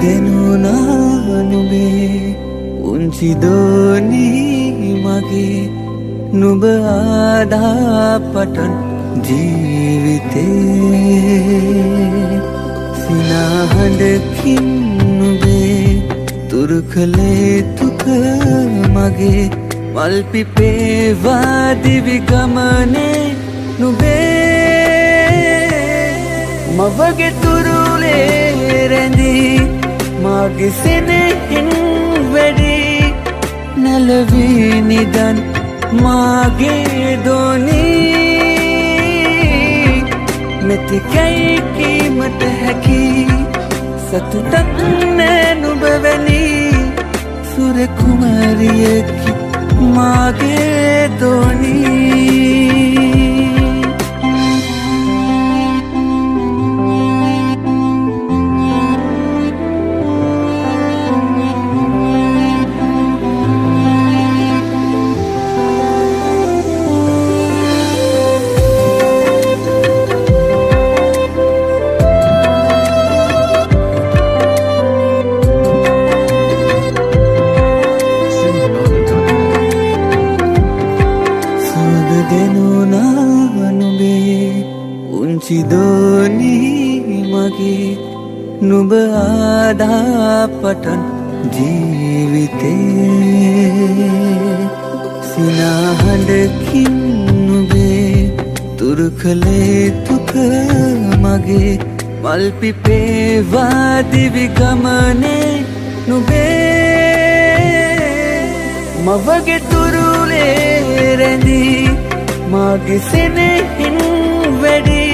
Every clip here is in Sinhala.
ගෙනුනා නුඹේ උන්චි දෝනී මගේ නුඹ ආදා පටන් ජීවිතේ සිනාහඬකින් නුඹේ තුරු කළේ තුක මගේ මල් පිපේවා දිවි ගමනේ නුඹේ මවගේ තුරුලේ රැඳී මාගේ සෙනෙහින් වැඩි නැලවී නිදන් මාගේ දෝනී මෙතිකයි කීමට හැකි සතුටක් නෑ නුඹ වැනි සුර කුමාරියකි මාගේ දෝනී ගෙනුනා නුඹේ උන්චි දෝනී මගේ නුඹ ආදා පටන් ජීවිතේ සිනාහඬකින් නුඹේ තුරු කළේ තුක මගේ මල් පිපේවා දිවි ගමනේ නුඹේ මවගේ තුරුලේ රැඳී මාගේ සෙනෙහින් වැඩි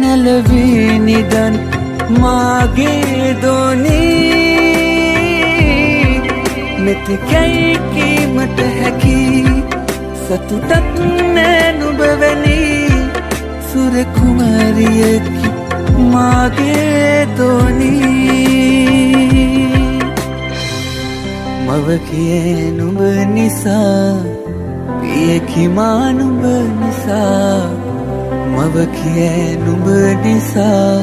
නැලවී නිදන් මාගේ දෝනී මෙතිකයි කීමට හැකි සතුටක් නෑ නුඹ වැනි සුර කුමාරියකි මාගේ දෝනී මව කියේ නුඹ නිසා පියකි මා නුඹ නිසා මව කියේ නුඹ නිසා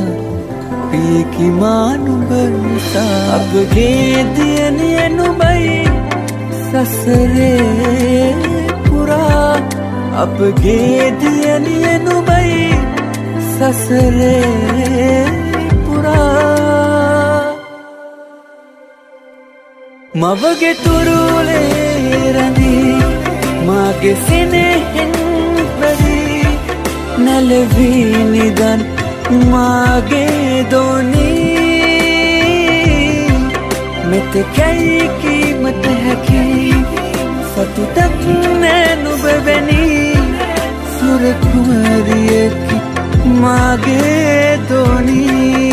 පියකි මා නුඹ නිසා අපගේ දියණිය නුඹයි සසරේ පුරා අපගේ දියණිය නුඹයි සසරේ පුරා මවගේ තුරුලේ රැඳී මාගේ සෙනෙහින් වැඩි නැලවී නිදන් මාගේ දෝනී මෙතෙකයි කීමට හැකි සතුටක් නෑ නුඹ වැනි සුර කුමාරියකි මාගේ දෝනී